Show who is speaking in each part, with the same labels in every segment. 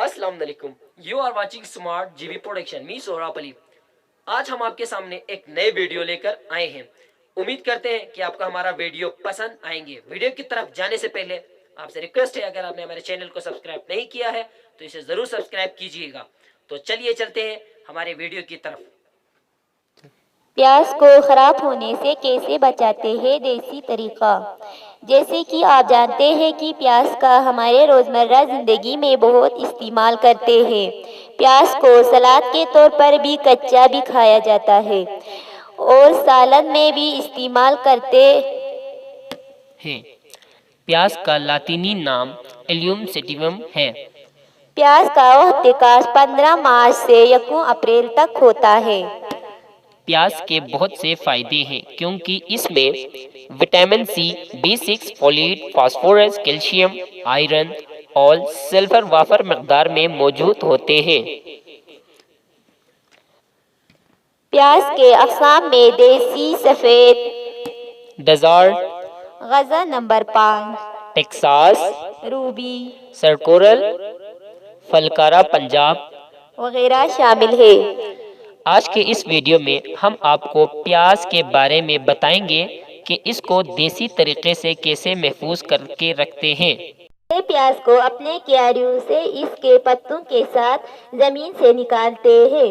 Speaker 1: अस्सलाम वालेकुम। You are watching smart GV production, मी सोहराब अली। आज हम आपके सामने एक नए वीडियो लेकर आए हैं। उम्मीद करते हैं कि आपको हमारा वीडियो पसंद आएंगे। वीडियो की तरफ जाने से पहले आपसे रिक्वेस्ट है, अगर आपने हमारे चैनल को सब्सक्राइब नहीं किया है तो इसे ज़रूर सब्सक्राइब कीजिएगा। तो चलिए चलते हैं हमारे वीडियो की तरफ।
Speaker 2: प्याज को खराब होने से कैसे बचाते हैं देसी तरीका। जैसे कि आप जानते हैं कि प्याज का हमारे रोज़मर्रा ज़िंदगी में बहुत इस्तेमाल करते हैं। प्याज को सलाद के तौर पर भी कच्चा भी खाया जाता है और सालन में भी इस्तेमाल करते
Speaker 1: हैं। प्याज का लातीनी नाम एलियम सेटिवम है।
Speaker 2: प्याज का इत्तेकाश 15 मार्च से 1 अप्रैल तक होता है।
Speaker 1: प्याज के बहुत से फायदे हैं क्योंकि इसमें vitamin C, B6, folate, phosphorus, calcium, iron और सल्फर वाफर मकदार में मौजूद होते हैं।
Speaker 2: प्याज के अक़साम में देसी, सफ़ेद,
Speaker 1: डेज़र्ट,
Speaker 2: गज़ा नंबर 5,
Speaker 1: टेक्सास,
Speaker 2: रूबी,
Speaker 1: सरकोरल, फलकारा पंजाब
Speaker 2: वगैरह शामिल है।
Speaker 1: आज के इस वीडियो में हम आपको प्याज के बारे में बताएंगे कि इसको देसी तरीके से कैसे महफूज करके रखते हैं।
Speaker 2: प्याज को अपने क्यारियों से इसके पत्तों के साथ जमीन से निकालते हैं।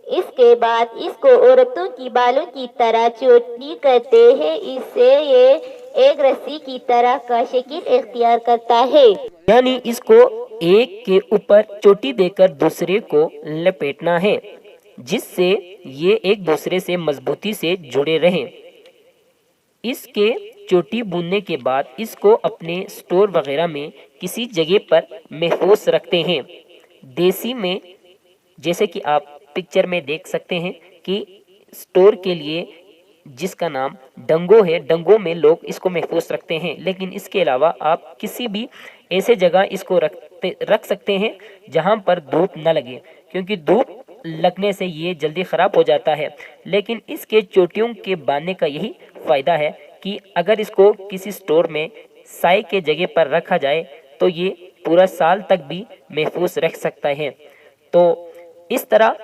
Speaker 2: इसके बाद इसको औरतों की बालों की तरह चोटी करते हैं। इससे ये एक रस्सी की तरह का शक्ल इख्तियार करता है।
Speaker 1: यानी इसको एक के ऊपर चोटी देकर दूसरे को लपेटना है, जिससे ये एक दूसरे से मजबूती से जुड़े रहें। इसके चोटी बुनने के बाद इसको अपने स्टोर वगैरह में किसी जगह पर महफूज रखते हैं। देसी में जैसे कि आप पिक्चर में देख सकते हैं कि स्टोर के लिए जिसका नाम डंगो है, डंगो में लोग इसको महफूज रखते हैं। लेकिन इसके अलावा आप किसी भी ऐसे जगह इसको रख सकते हैं जहां पर धूप न लगे, क्योंकि धूप लगने से ये जल्दी ख़राब हो जाता है। लेकिन इसके चोटियों के बांधने का यही फ़ायदा है कि अगर इसको किसी स्टोर में साए के जगह पर रखा जाए तो ये पूरा साल तक भी महफूज रख सकता है। तो इस तरह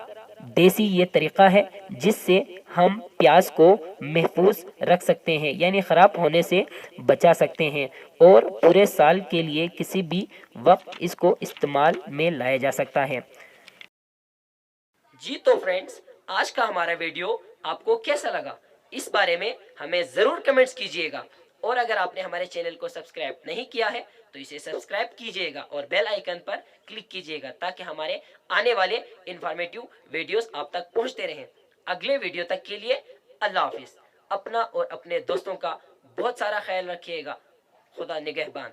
Speaker 1: देसी ये तरीक़ा है जिससे हम प्याज को महफूज रख सकते हैं, यानी ख़राब होने से बचा सकते हैं और पूरे साल के लिए किसी भी वक्त इसको इस्तेमाल में लाया जा सकता है। जी तो फ्रेंड्स, आज का हमारा वीडियो आपको कैसा लगा, इस बारे में हमें ज़रूर कमेंट्स कीजिएगा। और अगर आपने हमारे चैनल को सब्सक्राइब नहीं किया है तो इसे सब्सक्राइब कीजिएगा और बेल आइकन पर क्लिक कीजिएगा, ताकि हमारे आने वाले इंफॉर्मेटिव वीडियोस आप तक पहुंचते रहें। अगले वीडियो तक के लिए अल्लाह हाफिज़। अपना और अपने दोस्तों का बहुत सारा ख्याल रखिएगा। खुदा निगहबान।